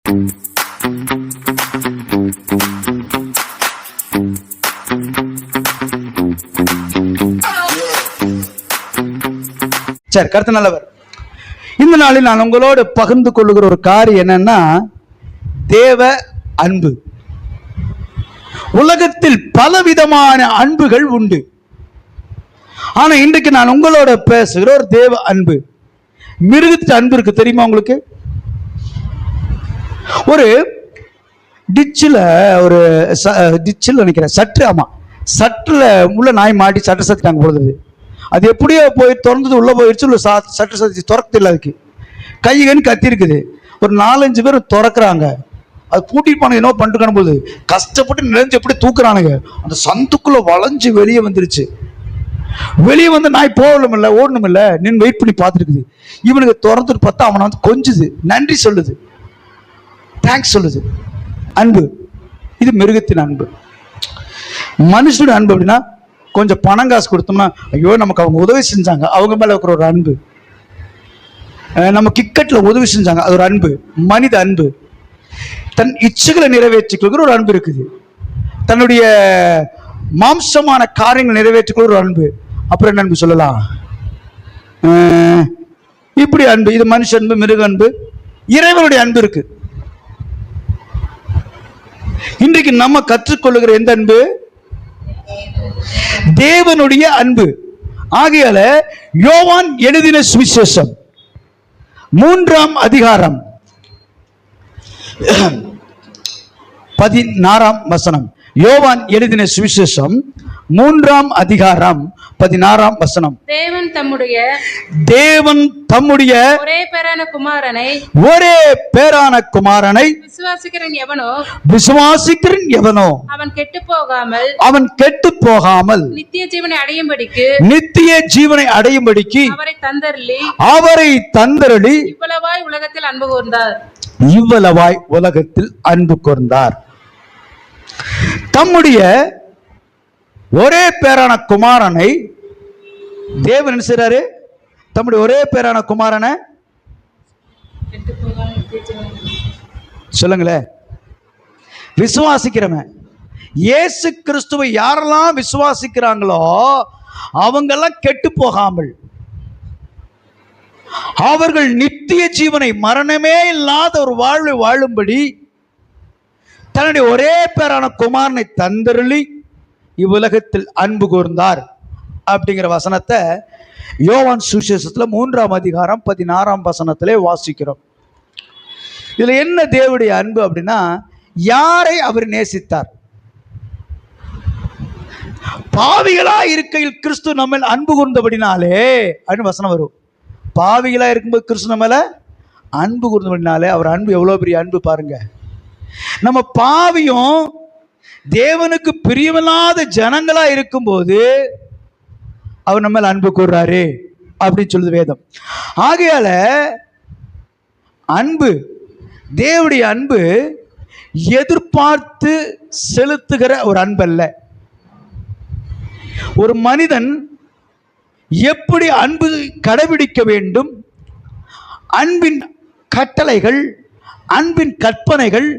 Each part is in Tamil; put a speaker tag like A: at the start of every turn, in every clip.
A: சரி, கருத்து நல்லவர். இந்த நாளில் நான் உங்களோடு பகிர்ந்து கொள்ளுகிற ஒரு காரியம் என்னன்னா, தேவ அன்பு. உலகத்தில் பலவிதமான அன்புகள் உண்டு. ஆனா இன்றைக்கு நான் உங்களோட பேசுகிற ஒரு தேவ அன்பு. மிருகத்து அன்பு இருக்கு, தெரியுமா உங்களுக்கு? ஒரு டிச்சில் நினைக்கிறேன், சட்டுல உள்ள நாய் மாட்டி சட்டை சத்திட்டாங்க பொழுது. அது எப்படியோ போய் திறந்தது, உள்ள போயிடுச்சு. உள்ள சட்டை சத்தி திறக்கது இல்லை. அதுக்கு கைகன்னு கத்தி இருக்குது. ஒரு 4-5 பேர் திறக்கிறாங்க. அது பூட்டிட்டு போன என்ன பண்ணிட்டு போது கஷ்டப்பட்டு நினைஞ்சு எப்படி தூக்குறானுங்க. அந்த சந்துக்குள்ள வளைஞ்சு வெளியே வந்துருச்சு. வெளியே வந்து நாய் போகலும் இல்லை, ஓடணும் இல்லை, நின்று வெயிட் பண்ணி பார்த்துருக்குது. இவனுக்கு திறந்துட்டு பார்த்தா அவனை வந்து கொஞ்சுது, நன்றி சொல்லுது, தேங்க்ஸ் சொல்லுது. அன்பு. இது மிருகத்தின் அன்பு. மனுஷனுடைய அன்பு அப்படின்னா, கொஞ்சம் பணம் காசு கொடுத்தோம்னா, ஐயோ நமக்கு அவங்க உதவி செஞ்சாங்க, அவங்க மேல இருக்கிற ஒரு அன்பு. நம்ம கிக்கெட்ல உதவி செஞ்சாங்க, அது ஒரு அன்பு, மனித அன்பு. தன் இச்சைகளை நிறைவேற்றிக்கொள்கிற ஒரு அன்பு இருக்குது. தன்னுடைய மாம்சமான காரியங்களை நிறைவேற்றிக்கொள்கிற ஒரு அன்பு. அப்புறம் என்ன அன்பு சொல்லலாம்? இப்படி அன்பு. இது மனுஷ அன்பு, மிருக அன்பு, இறைவனுடைய அன்பு இருக்கு. இன்றைக்கு நம்ம கற்றுக்கொள்ளுகிற எந்த அன்பு? தேவனுடைய அன்பு. ஆகையால யோவான் எழுதின சுவிசேஷம் 3ஆம் அதிகாரம் 16ஆம் வசனம். யோவான் எழுதின சுவிசேஷம் 3ஆம் அதிகாரம் 16ஆம் வசனம். தேவன் தம்முடைய ஒரே பேரான குமாரனை விசுவாசிக்கிறன் எவனோ அவன் கெட்டு போகாமல் நித்திய ஜீவனை அடையும்படிக்கு அவரை தந்தருளி இவ்வளவாய் உலகத்தில் அன்பு கூர்ந்தார். தம்முடைய ஒரே பேரான குமாரனை தேவன் என்ன செய்றாரு? தம்முடைய ஒரே பேரான குமாரனை சொல்லுங்களேன். விசுவாசிக்கிறவன், இயேசு கிறிஸ்துவை யாரெல்லாம் விசுவாசிக்கிறாங்களோ அவங்கெல்லாம் கெட்டு போகாமல் அவர்கள் நித்திய ஜீவனை, மரணமே இல்லாத ஒரு வாழ்வை வாழும்படி தன்னுடைய ஒரே பேரான குமாரனை தந்தருளி இவ்வுலகத்தில் அன்பு கூர்ந்தார் அப்படிங்கிற வசனத்தை யோவான் சுவிசேஷத்தில் 3ஆம் அதிகாரம் 16ஆம் வசனத்திலே வாசிக்கிறோம். இதுல என்ன தேவனுடைய அன்பு அப்படின்னா, யாரை அவர் நேசித்தார்? பாவிகளா இருக்கையில் கிறிஸ்து நம்ம அன்பு கூர்ந்தபடினாலே அப்படின்னு வசனம் வரும். பாவிகளா இருக்கும்போது கிறிஸ்து நம்ம அன்பு கூர்ந்தபடினாலே அவர் அன்பு எவ்வளவு பெரிய அன்பு பாருங்க. நம்ம பாவியும் தேவனுக்கு பிரியமில்லாத ஜனங்களா இருக்கும்போது அவர் நம்ம அன்பு கூர்றாரு அப்படின்னு சொல்லுது வேதம். ஆகையால அன்பு, தேவனுடைய அன்பு எதிர்பார்த்து செலுத்துகிற ஒரு அன்பு அல்ல. ஒரு மனிதன் எப்படி அன்பு கடைபிடிக்க வேண்டும், அன்பின் கட்டளைகள், அன்பின் கற்பனைகள்,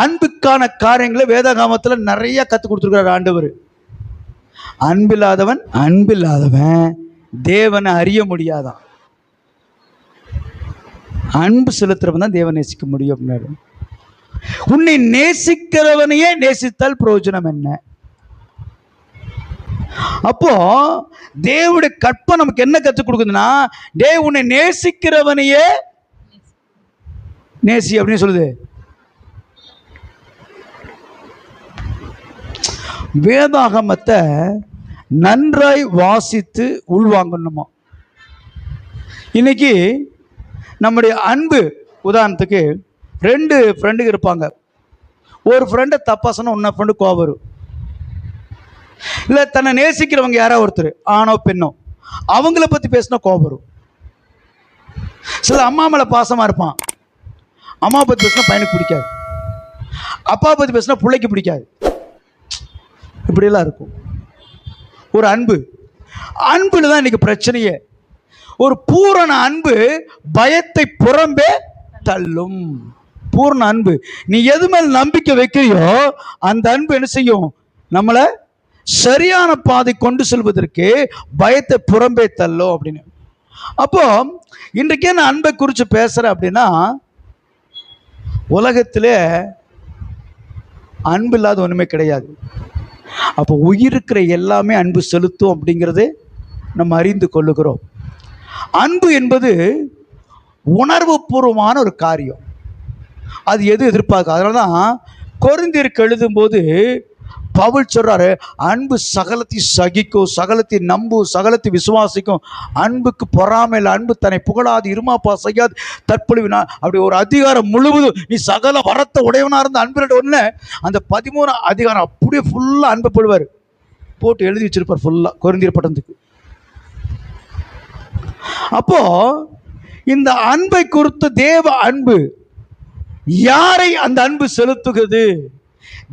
A: அன்புக்கான காரியங்களை வேதாகமத்தில் நிறைய கற்றுக் கொடுத்துருக்கிறார் ஆண்டவர். அன்பில்லாதவன் தேவனை அறிய முடியாதான். அன்பு செலுத்துறவன் தான் தேவனை நேசிக்க முடியும் அப்படின்னாரு. உன்னை நேசிக்கிறவனையே நேசித்தால் பிரயோஜனம் என்ன? அப்போ தேவனுடைய கற்பனை நமக்கு என்ன கற்றுக் கொடுக்குதுன்னா, உன்னை நேசிக்கிறவனையே நேசி அப்படின்னு சொல்லுது. வேதாகமத்தை நன்றாய் வாசித்து உள்வாங்கணுமா. இன்னைக்கு நம்முடைய அன்பு, உதாரணத்துக்கு 2 ஃப்ரெண்டுங்க இருப்பாங்க. ஒரு ஃப்ரெண்டை தப்பா சொன்னா இன்னொரு ஃப்ரெண்டு கோபம் வரும். இல்லை தன்னை நேசிக்கிறவங்க யாரோ ஒருத்தர், ஆணோ பெண்ணோ, அவங்கள பற்றி பேசினா கோபம் வரும். சில அம்மா மேலே பாசமாக இருப்பான், அம்மா பற்றி பேசினா பையனுக்கு பிடிக்காது, அப்பா பற்றி பேசினா பிள்ளைக்கு பிடிக்காது. இப்படியெல்லாம் இருக்கும். ஒரு அன்புல தான் இன்னைக்கு பிரச்சனையே. ஒரு பூரண அன்பு பயத்தை புறம்பே தள்ளும். பூர்ண அன்பு. நீ எது மேல் நம்பிக்கை வைக்கிறியோ அந்த அன்பு என்ன செய்யும்? நம்மளை சரியான பாதை கொண்டு செல்வதற்கு பயத்தை புறம்பே தள்ளும் அப்படின்னு. அப்போ இன்றைக்கே நான் அன்பை குறித்து பேசுறேன் அப்படின்னா, உலகத்திலே அன்பு இல்லாத ஒண்ணுமே கிடையாது. அப்போ உயிருக்கிற எல்லாமே அன்பு செலுத்தும் அப்படிங்கிறது நம்ம அறிந்து கொள்ளுகிறோம். அன்பு என்பது உணர்வு பூர்வமான ஒரு காரியம். அது எது எதிர்பார்க்க. அதனால தான் கொரிந்தியருக்கு எழுதும்போது பவுல் சொல்றாரு, அன்பு சகலத்தையும் சகிக்கும், சகலத்தை நம்பும், சகலத்தை விசுவாசிக்கும், அன்புக்கு பொறாமையில், அன்பு தன்னை புகழாது, இருமாப்பா செய்யாது, தற்பொழிவினா, அப்படி ஒரு அதிகாரம் முழுவதும் நீ சகல வரத்தை உடையவனா இருந்த அன்பு ஒன்று. அந்த 13 அதிகாரம் அப்படியே ஃபுல்லா அன்பை போடுவார், போட்டு எழுதி வச்சிருப்பார் ஃபுல்லா கொரிந்தியர் பட்டணத்துக்கு. அப்போ இந்த அன்பை குறித்து தேவ அன்பு யாரை அந்த அன்பு செலுத்துகிறது?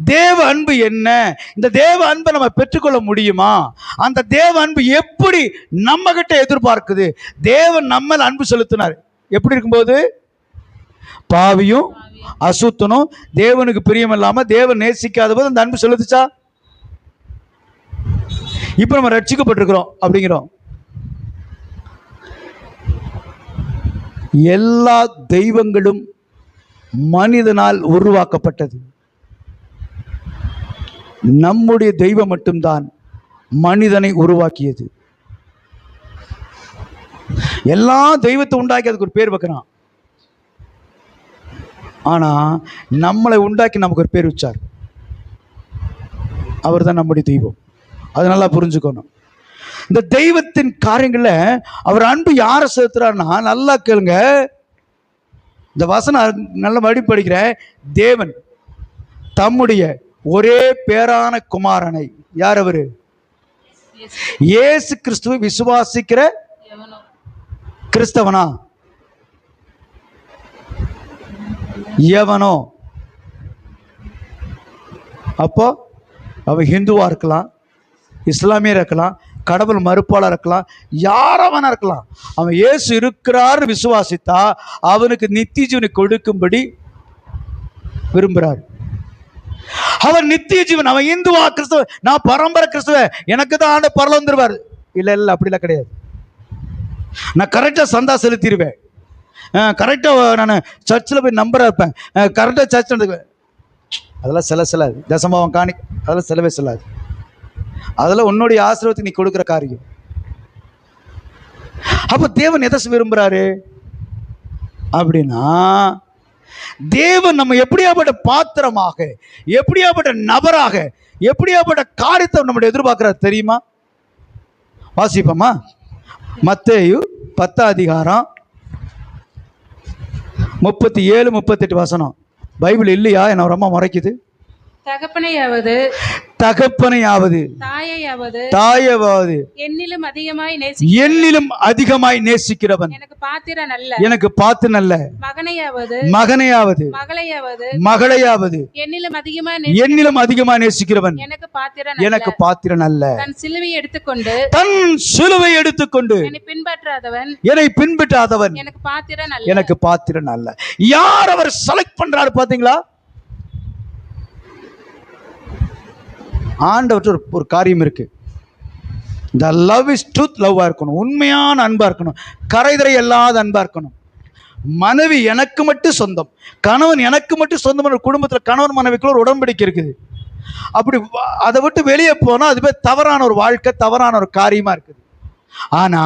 A: தேவ அன்பு என்ன? இந்த தேவ அன்பை நம்ம பெற்றுக்கொள்ள முடியுமா? அந்த தேவ அன்பு எப்படி நம்ம கிட்ட எதிர்பார்க்குது? தேவன் நம்ம அன்பு செலுத்தினார் எப்படி இருக்கும்போது? பாவியும் அசுத்தனும் தேவனுக்கு பிரியம் இல்லாம தேவன் நேசிக்காத போது அந்த அன்பு செலுத்துச்சா? இப்ப நம்ம ரட்சிக்கப்பட்டிருக்கிறோம் அப்படிங்கிறோம். எல்லா தெய்வங்களும் மனிதனால் உருவாக்கப்பட்டது. நம்முடைய தெய்வம் மட்டும்தான் மனிதனை உருவாக்கியது. எல்லா தெய்வத்தை உண்டாக்கி அதுக்கு ஒரு பேர் வைக்கிறான். ஆனா நம்மளை உண்டாக்கி நமக்கு ஒரு பேர் வச்சார். அவர் தான் நம்முடைய தெய்வம். அது நல்லா புரிஞ்சுக்கணும். இந்த தெய்வத்தின் காரியங்கள்ல அவர் அன்பு யாரை செலுத்துறாருன்னா, நல்லா கேளுங்க, இந்த வசனம் நல்ல மறுபடி படிக்கிற, தேவன் தம்முடைய ஒரே பேரான குமாரனை, யார் அவரு? இயேசு கிறிஸ்துவை விசுவாசிக்கிற கிறிஸ்தவனா எவனோ, அப்போ அவன் ஹிந்துவா இருக்கலாம், இஸ்லாமியர் இருக்கலாம், கடவுள் மறுப்பாளர் இருக்கலாம், யாரவனா இருக்கலாம், அவன் இயேசு இருக்கிறார் விசுவாசித்தா அவனுக்கு நித்திய ஜீவனை கொடுக்கும்படி விரும்புகிறார். அவன் நித்திய ஜீவன். அவன் இந்துவா கிறிஸ்தவ, நான் பரம்பரை கிறிஸ்தவ, எனக்கு தான் ஆண்டு பரல வந்துருவார். இல்லை இல்லை, அப்படிலாம் கிடையாது. நான் கரெக்டாக சந்தா செலுத்திடுவேன், கரெக்டாக நான் சர்ச்சில் போய் நம்பராக இருப்பேன், கரெக்டாக சர்ச் நடத்துவேன், அதெல்லாம் செல்லாது. தசமாவன் காணி அதெல்லாம் செலவே செல்லாது. அதெல்லாம் உன்னுடைய ஆசீர்வாதத்துக்கு நீ கொடுக்குற காரியம். அப்போ தேவன் எதை விரும்புகிறாரு அப்படின்னா, தேவன் நம்ம எப்படியாப்பட்ட பாத்திரமாக, எப்படியாப்பட்ட நபராக, எப்படியாப்பட்ட காரியத்தை நம்முடைய எதிர்பார்க்கிறார் தெரியுமா? வாசிப்போமா? மத்தேயு 10 அதிகாரம் 37 38 வசனம். பைபிள் இல்லையா? என்ன ரொம்ப முறைக்குது.
B: தகப்பனையாவது
A: தாயையாவது என்னிலும் அதிகமாய் நேசிக்கிறவன் எனக்கு பாத்திரன் அல்ல, மகனையாவது மகளையாவது என்னிலும் அதிகமாய் நேசிக்கிறவன் எனக்கு பாத்திரன் அல்ல. தன் சிலுவை எடுத்துக்கொண்டு என்னை பின்பற்றாதவன் எனக்கு பாத்திரன் அல்ல. யார் அவர் செலக்ட் பண்றாரு பாத்தீங்களா? ஆண்டவற்ற ஒரு காரியம் இருக்கு. இந்த லவ் இஸ் ட்ரூத் லவ்வா இருக்கணும், உண்மையான அன்பா இருக்கணும், கரைதரை இல்லாத அன்பா இருக்கணும். மனைவி எனக்கு மட்டும் சொந்தம், கணவன் எனக்கு மட்டும் சொந்தம். குடும்பத்தில் கணவன் மனைவிக்குள்ள ஒரு உடன்படிக்கை இருக்குது. அப்படி அதை விட்டு வெளியே போனால் அதுவே தவறான ஒரு வாழ்க்கை, தவறான ஒரு காரியமா இருக்குது. ஆனா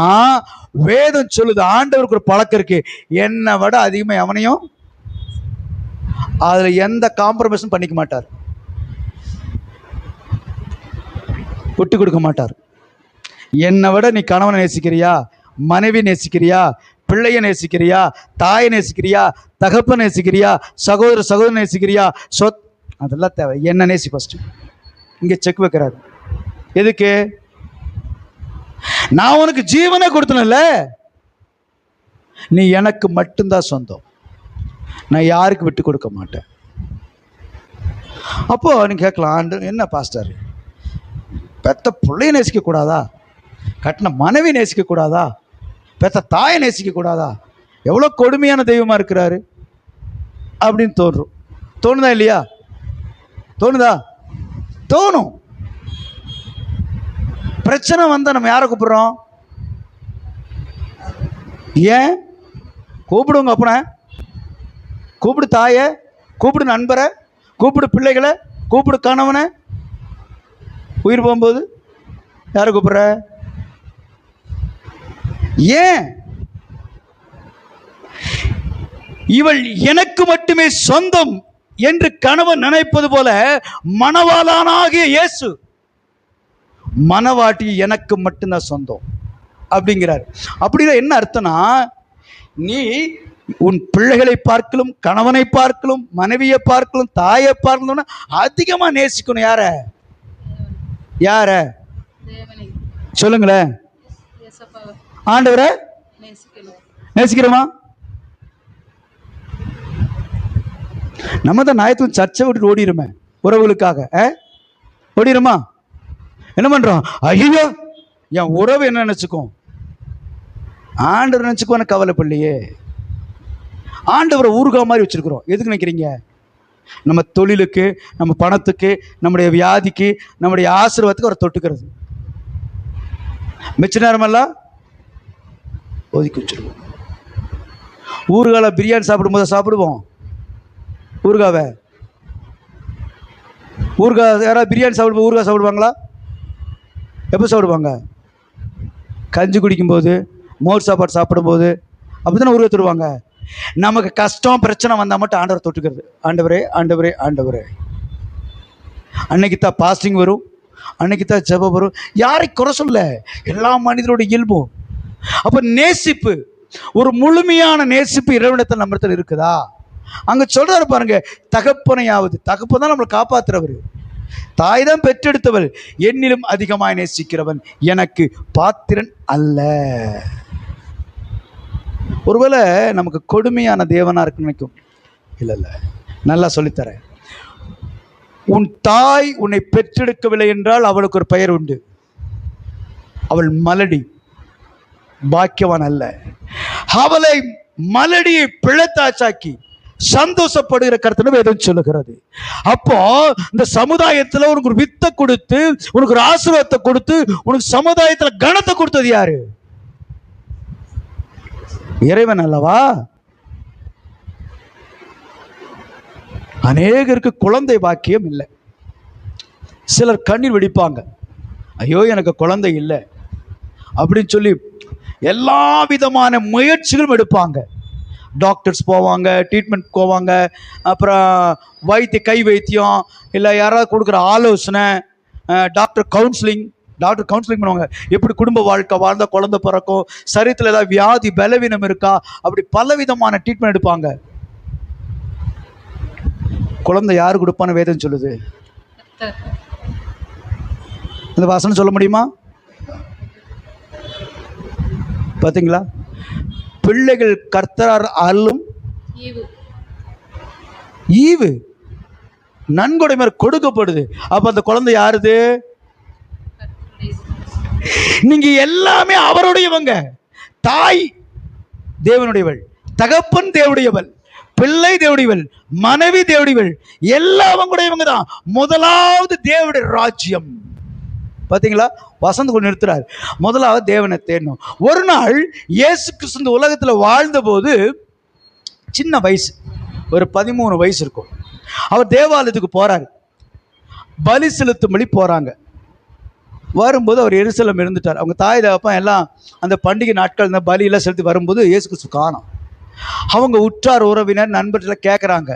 A: வேதம் சொல்லுது, ஆண்டவருக்கு ஒரு பழக்கம் இருக்கு, என்னை விட அதிகமாக எவனையும் அதுல எந்த காம்ப்ரமைஸும் பண்ணிக்க மாட்டார், விட்டு கொடுக்க மாட்டார். என்னை விட நீ கணவனை நேசிக்கிறியா, மனைவி நேசிக்கிறியா, பிள்ளைய நேசிக்கிறியா, தாயை நேசிக்கிறியா, தகப்ப நேசிக்கிறியா, சகோதரன் நேசிக்கிறியா, அதெல்லாம் தேவை. என்ன நேசி ஃபர்ஸ்ட். இங்க செக் வைக்கிறாரு. எதுக்கு? நான் உனக்கு ஜீவனை கொடுத்தனல்ல, நீ எனக்கு மட்டும்தான் சொந்தம், நான் யாருக்கு விட்டு கொடுக்க மாட்டேன். அப்போ நீ கேட்கலாம், ஆண்டு என்ன பாஸ்டர், பெத்த பிள்ளைய நேசிக்க கூடாதா, கட்டின மனைவி நேசிக்க கூடாதா, பெத்த தாயை நேசிக்க கூடாதா? எவ்வளோ கொடுமையான தெய்வமா இருக்கிறாரு. அப்படின்னு தோன்றும். தோணுதா இல்லையா? தோணுதா? தோணும். பிரச்சனை வந்தால் நம்ம யாரை கூப்பிடுறோம்? ஏன்? கூப்பிடுங்க அப்பனை, கூப்பிடு தாயை, கூப்பிடு நண்பரை, கூப்பிடு பிள்ளைகளை, கூப்பிடு கணவனை. உயிர் போகும்போது யாரை கூப்பிடுற? ஏன்? இவள் எனக்கு மட்டுமே சொந்தம் என்று கணவன் நினைப்பது போல மணவாளனாகிய இயேசு மணவாட்டி எனக்கு மட்டும்தான் சொந்தம் அப்படிங்கிறார். அப்படின்னா என்ன அர்த்தம்னா, நீ உன் பிள்ளைகளை பார்க்கலும், கணவனை பார்க்கலும், மனைவியை பார்க்கலும், தாயை பார்க்கலும் அதிகமா நேசிக்கணும். யார? யார சொல்லுங்களேன். ஆண்டவரை நேசிக்கிறோமா? நம்ம தான் ஞாயிற்று சர்ச்சை விட்டு ஓடிடுமே உறவுகளுக்காக. ஓடிடுமா? என்ன பண்றோம்? ஐயோ என் உறவு என்ன நினைச்சுக்கும், ஆண்டவர் நினைச்சுக்குவான கவலைப்படலையே. ஆண்டவரை ஊறுகா மாதிரி வச்சிருக்கிறோம். எதுக்கு நினைக்கிறீங்க? நம்ம தொழிலுக்கு, நம்ம பணத்துக்கு, நம்முடைய வியாதிக்கு, நம்முடைய ஆசீர்வாதத்துக்கு அவரை தொட்டுக்கிறது. மிச்ச நேரமெல்லாம் ஒதுக்கி வச்சிருவோம். ஊறுகால பிரியாணி சாப்பிடும்போது சாப்பிடுவோம் ஊறுகாவை. ஊறுகாய் யாராவது பிரியாணி சாப்பிடும்போது ஊறுகாய் சாப்பிடுவாங்களா? எப்போ சாப்பிடுவாங்க? கஞ்சி குடிக்கும்போது, மோர் சாப்பாடு சாப்பிடும்போது அப்படி தானே ஊறுகாய் தொடுவாங்க. நமக்கு கஷ்டம் பிரச்சனை வந்தால் மட்டும் ஆண்டவரை தொட்டுக்கிறது. ஆண்டவரே ஆண்டவரே ஆண்டவரே. அன்னைக்கு தான் பாஸ்டிங் வரும், அன்னைக்கு தான் ஜெபம் வரும். யாரை குறை சொல்ல, எல்லா மனிதரோட இயல்பும். அப்போ நேசிப்பு, ஒரு முழுமையான நேசிப்பு இறைவனிடத்தில் நம்ம இடத்துல இருக்குதா? அங்க சொல்றாரு பாருங்க, தகப்பனையாவது. தகப்பன் தான் நம்மளை காப்பாத்துறவர், தாய் தான் பெற்றெடுத்தவள். என்னிலும் அதிகமாய் நேசிக்கிறவன் எனக்கு பாத்திரன் அல்ல. ஒருவேளை நமக்கு கொடுமையான தேவனா இருக்கு நினைக்கும். இல்ல, நல்லா சொல்லித்தரேன். உன் தாய் உன்னை பெற்றெடுக்கவில்லை என்றால் அவளுக்கு ஒரு பெயர் உண்டு. அவள் மலடி, பாக்கியவான் அல்ல. அவளை மலடியை பிழைத்தாச்சாக்கி சந்தோஷப்படுகிற கருத்துன்னு வேதம் சொல்லுகிறது. அப்போ இந்த சமுதாயத்தில் உனக்கு ஒரு வித்தை கொடுத்து, உனக்கு ஒரு ஆசீர்வாதத்தை கொடுத்து, உனக்கு சமுதாயத்தில் கனத்தை கொடுத்தது யாரு? இறைவன் அல்லவா? அநேகருக்கு குழந்தை பாக்கியம் இல்லை. சிலர் கண்ணீர் வெடிப்பாங்க, ஐயோ எனக்கு குழந்தை இல்லை அப்படின்னு சொல்லி எல்லா விதமான முயற்சிகளும் எடுப்பாங்க. டாக்டர்ஸ் போவாங்க, ட்ரீட்மெண்ட் போவாங்க, அப்புறம் கை வைத்தியம், இல்லை யாராவது கொடுக்குற ஆலோசனை, டாக்டர் கவுன்சிலிங் பண்ணுவாங்க. எப்படி குடும்ப வாழ்க்கை வாழ்ந்தால் குழந்தை பிறக்கும், சரீரத்தில் ஏதாவது வியாதி பலவீனம் இருக்கா, அப்படி பல விதமான ட்ரீட்மெண்ட் எடுப்பாங்க. குழந்தை யாரு கொடுப்பான்னு வேதம் சொல்லுது. அந்த வாசனை சொல்ல முடியுமா? பார்த்தீங்களா? பிள்ளைகள் கர்த்தரார் அருளும் ஈவு நன்கொடை மாதிரி கொடுக்கப்படுது. அப்ப அந்த குழந்தை யாருது? நீங்க எல்லாமே அவருடையவங்க. தாய் தேவனுடையவள், தகப்பன் தேவனுடையவள், பிள்ளை தேவனுடையவள், மனைவி தேவனுடையவள், எல்லாம் அவங்களுடையவங்க தான். முதலாவது தேவனுடைய ராஜ்யம். பார்த்தீங்களா? வசந்த் கொண்டு நிறுத்துறாரு. முதலாவது தேவனை தேடணும். ஒரு நாள் இயேசு கிறிஸ்து இந்த உலகத்தில் வாழ்ந்த போது சின்ன வயசு, ஒரு 13 வயசு இருக்கும். அவர் தேவாலயத்துக்கு போறாரு, பலி செலுத்தும்படி போறாங்க. வரும்போது அவர் எருசலேம் இருந்துட்டார். அவங்க தாய் தகப்பன் எல்லாம் அந்த பண்டிகை நாட்கள் இந்த பலியெல்லாம் செலுத்தி வரும்போது இயேசு கிறிஸ்து காணோம். அவங்க உற்றார் உறவினர் நண்பர்களை கேட்குறாங்க,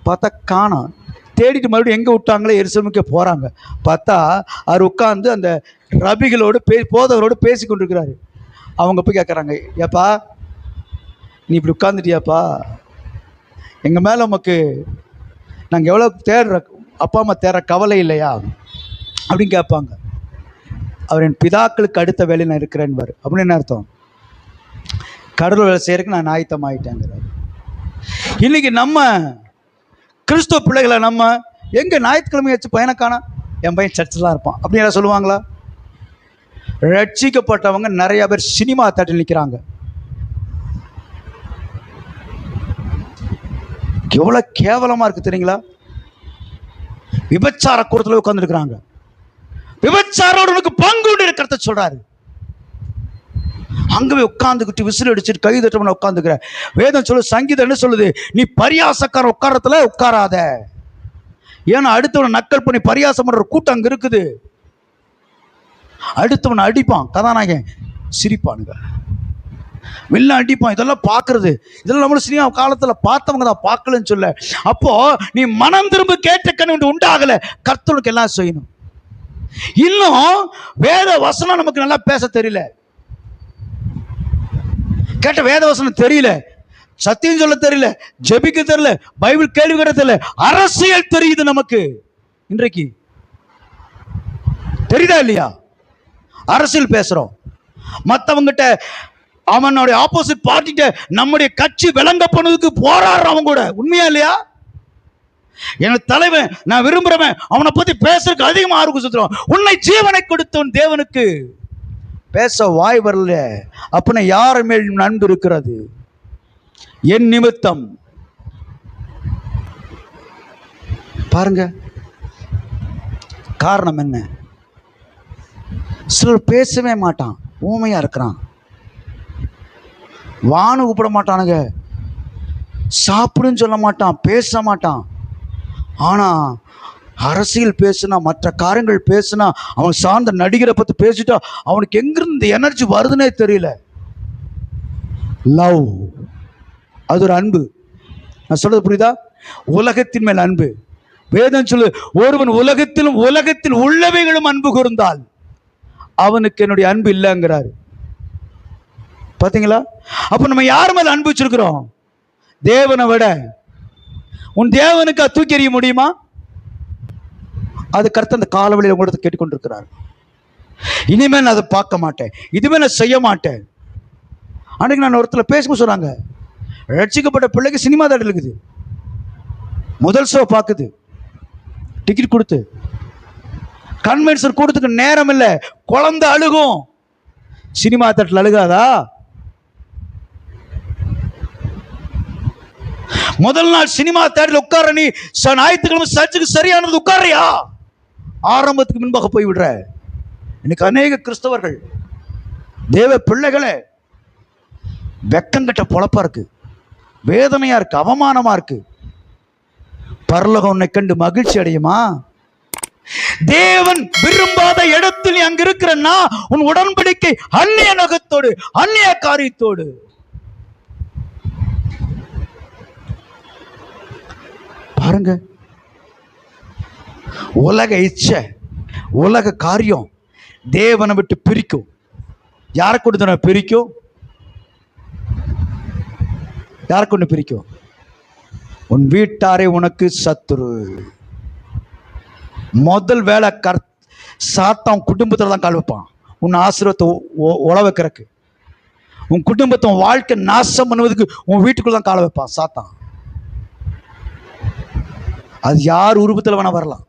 A: பார்த்தா காணோம். தேடிட்டு மறுபடியும் எங்கே விட்டாங்களே எருசலேமுக்கே போகிறாங்க. பார்த்தா அவர் உட்கார்ந்து அந்த ரபிகளோடு போதவரோடு பேசி கொண்டிருக்கிறாரு. அவங்க போய் கேட்குறாங்க, ஏப்பா நீ இப்படி உட்காந்துட்டியாப்பா, எங்கள் மேலே உமக்கு நாங்கள் எவ்வளோ தேடுற அப்பா அம்மா தேடுற கவலை இல்லையா அப்படின்னு கேட்பாங்க. அவர் என் பிதாக்களுக்கு அடுத்த வேலையில் நான் இருக்கிறேன்பார். அப்படின்னு என்ன அர்த்தம்? கடவுள் வேலை செய்யறதுக்கு நான் ஆயத்தமாயிட்டேங்கிறார். இன்னைக்கு நம்ம கிறிஸ்துவ பிள்ளைகளை நம்ம எங்கே ஞாயிற்றுக்கிழமை வச்சு பையனை காணா, என் பையன் சர்ச்சில் தான் இருப்பான் அப்படின்னு யாராவது சொல்லுவாங்களா? ரட்சிக்கப்பட்டவங்க நிறைய பேர் சினிமா தேட்டரில் நிற்கிறாங்க. எவ்வளோ கேவலமாக இருக்குது தெரியுங்களா? விபச்சார கூடத்தில் உட்காந்துருக்குறாங்க. விபச்சாரோடு உனக்கு பங்கு உண்டு இருக்கிறத சொல்றாரு. அங்கவே உட்காந்துக்கிட்டு விசில் அடிச்சுட்டு கை தட்டவன உட்காந்துக்கிற. வேதம் சொல்லு, சங்கீதம் என்ன சொல்லுது? நீ பரியாசக்கார உட்காரத்துல உட்காராத. ஏன்னா அடுத்தவனை நக்கல் பண்ணி பரியாசம் பண்ற கூட்டம் அங்க இருக்குது. அடுத்தவனை அடிப்பான், கதாநாயகன் சிரிப்பானுங்க, வெளில அடிப்பான். இதெல்லாம் பார்க்கறது, இதெல்லாம் நம்மளும் சினிமா காலத்தில் பார்த்தவங்க தான், பார்க்கலன்னு சொல்ல. அப்போ நீ மனம் திரும்ப கேட்ட கண்ணு உண்டாகல, கர்த்தனுக்கு எல்லாம் செய்யணும். இன்னும் வேத வசனம் நமக்கு நல்லா பேச தெரியல, கேட்ட வேத வசனம் தெரியல, சத்தியம் சொல்ல தெரியல, ஜெபிக்க தெரியல, பைபிள் கேள்வி கேட்க தெரியல, அரசியல் தெரியுது நமக்கு. இன்றைக்கு தெரியுதா இல்லையா? அரசியல் பேசுறோம் மற்றவங்கிட்ட, அவனுடைய ஆப்போசிட் பார்ட்டிட்ட நம்முடைய கட்சி விளங்க பண்ணதுக்கு போராடுறவங்க கூட. உண்மையா இல்லையா? எனக்கு தலைவன், நான் விரும்புறவன், அவனை பத்தி பேசுறதுக்கு அதிகமாக ஆர்வம் சுத்துறோம். உன்னை ஜீவனை கொடுத்தவன் தேவனுக்கு பேச வாய் வரல அப்படின்னா யார் மேல் அன்பு இருக்கிறது? என் நிமித்தம் பாருங்க. காரணம் என்ன? சிலர் பேசவே மாட்டான், ஊமையா இருக்கிறான், வானு கூப்பிட மாட்டானுங்க, சாப்பிடுன்னு சொல்ல மாட்டான், பேச மாட்டான். ஆனா அரசியல் பேசுனா, மற்ற காரியங்கள் பேசுனா, அவன் சார்ந்த நடிகரை பத்தி பேசிட்டா அவனுக்கு எங்கிருந்து எனர்ஜி வருதுன்னே தெரியல. லவ், அது ஒரு அன்பு. நான் சொல்றது புரியுதா? உலகத்தின் மேல் அன்பு. வேதம் சொல்லு, ஒருவன் உலகத்திலும் உலகத்தில் உள்ளவைகளும் அன்பு கூர்ந்தால் அவனுக்கு என்னுடைய அன்பு இல்லைங்கிறாரு. பாத்தீங்களா? அப்ப நம்ம யார் மேல அன்பு வச்சிருக்கிறோம்? தேவனை விட. உன் தேவனுக்கு தூக்கி எறிய முடியுமா? அது கர்த்தர் அந்த காலவெளியில் உங்களோட கேட்டுக்கொண்டிருக்கிறார். இனிமேல் நான் அதை பார்க்க மாட்டேன், இதுவே நான் செய்ய மாட்டேன். அன்றைக்கு நான் ஒருத்தர் பேசும்போது சொன்னாங்க, ரட்சிக்கப்பட்ட பிள்ளைக்கு சினிமா தேட்டர் இருக்குது, முதல் ஷோ பார்க்குது, டிக்கெட் கொடுத்து, கன்வென்ஷன் கொடுத்துக்கு நேரம் இல்லை, குழந்தை அழுகும், சினிமா தேட்டரில் அழுகாதா? முதல் நாள் சினிமா தேட்டரில் உட்கார, நீ ஞாயிற்றுக்கிழமை சர்ச்சுக்கு சரியானது உட்காரையா? ஆரம்பத்துக்கு முன்பாக போய் விடுற. இன்னைக்கு அநேக கிறிஸ்தவர்கள், தேவ பிள்ளைகளே, வெக்கங்கட்ட பொழப்பா இருக்கு, வேதனையா இருக்கு, அவமானமா இருக்கு. பரலோகம் உன்னை கண்டு மகிழ்ச்சி அடையுமா? தேவன் விரும்பாத இடத்தில் நீ அங்க இருக்கிறன்னா உன் உடன்படிக்கை அந்நிய நகத்தோடு, அந்நிய காரியத்தோடு. பாருங்க, உலக இச்சை, உலக காரியம் தேவனை விட்டு பிரிக்கும். யாரை கொண்டு பிரிக்கும்? யாரை கொண்டு பிரிக்கும்? உன் வீட்டாரை உனக்கு சத்துரு. முதல் வேலை சாத்தான் குடும்பத்தில் தான் கால் வைப்பான். உன் ஆசீர்வாதத்தை உழ வைக்கிறக்கு, உன் குடும்பத்தை, உன் வாழ்க்கை நாசம் பண்ணுவதுக்கு உன் வீட்டுக்குள்ள தான் கால வைப்பான் சாத்தான். அது யார் உருவத்தில் வேணா வரலாம்.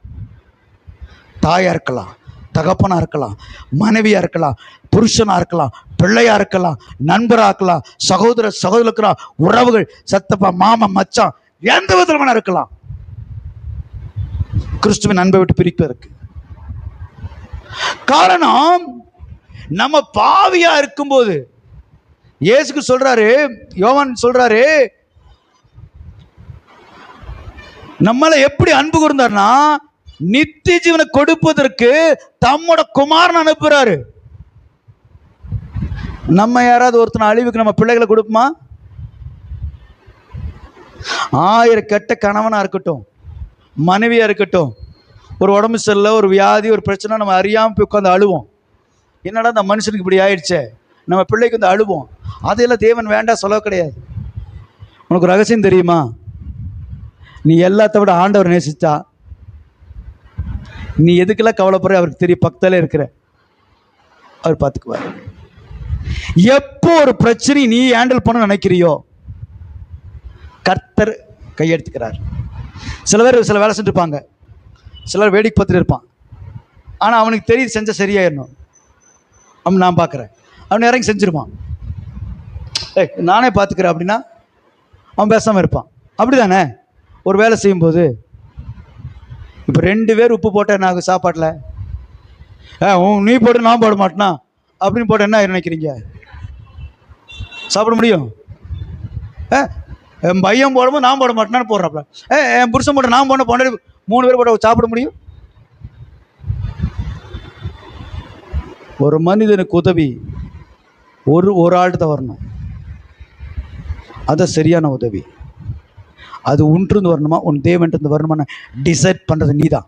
A: தாயா இருக்கலாம், தகப்பனா இருக்கலாம், மனைவியா இருக்கலாம், புருஷனா இருக்கலாம், பிள்ளையா இருக்கலாம், நண்பரா இருக்கலாம், சகோதர உறவுகள், சத்தப்பா, மாமா, மச்சான், எந்த விதத்தில் வேணா இருக்கலாம். கிறிஸ்துவின் அன்பை விட்டு பிரிப்பதற்கு காரணம், நம்ம பாவியா இருக்கும்போது இயேசுக்கு சொல்றாரு, யோவான் சொல்றாரு, நம்மள எப்படி அன்பு கூர்ந்தார்னா, நித்திய ஜீவனை கொடுப்பதற்கு தம்மோட குமாரன் அனுப்புறாரு. நம்ம யாராவது ஒருத்தனை அழிவுக்கு நம்ம பிள்ளைகளை கொடுப்போமா? 1000 கெட்ட கணவனா இருக்கட்டும், மனைவியா இருக்கட்டும், ஒரு உடம்பு சரியில்லை, ஒரு வியாதி, ஒரு பிரச்சனை, நம்ம அறியாம போய் உட்காந்து அழுவோம். என்னடா அந்த மனுஷனுக்கு இப்படி ஆயிடுச்சே, நம்ம பிள்ளைக்கு வந்து அழுவோம். அதையெல்லாம் தேவன் வேண்டாம் சொல்ல கிடையாது. உனக்கு ரகசியம் தெரியுமா? நீ எல்லாத்த விட ஆண்டவர் நேசிச்சா நீ எதுக்கெல்லாம் கவலைப்படுற அவருக்கு தெரியும். பக்கத்துல இருக்கிற அவர் பார்த்துக்குவார். எப்போ ஒரு பிரச்சனை நீ ஹேண்டில் பண்ண நினைக்கிறியோ கர்த்தர் கையெடுத்துக்கிறார். சில பேர் சில வேலை செஞ்சுருப்பாங்க, சிலர் வேடிக்கை பார்த்துட்டு இருப்பான். ஆனால் அவனுக்கு தெரியுது செஞ்ச சரியாயிடணும். அவன் நான் பார்க்குறேன், அவன் இறங்கி செஞ்சிருப்பான். நானே பார்த்துக்கிறேன் அப்படின்னா அவன் பேசாமல் இருப்பான். அப்படி தானே? ஒரு வேலை செய்யும்போது இப்போ 2 பேர் உப்பு போட்டேன் நான் சாப்பாட்டில், நீ போட்டு நான் போட மாட்டேனா அப்படின்னு போட்டு என்ன நினைக்கிறீங்க? சாப்பிட முடியும்? என் பையன் போடும்போது நான் போட மாட்டேனான்னு போடுறாப்ல. என் புருஷன் போட்ட நான் போட 3 பேர் போட்ட சாப்பிட முடியும்? ஒரு மனிதனுக்கு உதவி ஒரு ஆள்கிட்ட தான் வரணும். அது சரியான உதவி. அது உன்றிருந்து வரணுமா உன் தேவன்ட்டு வரணுமா டிசைட் பண்ணுறது நீ தான்.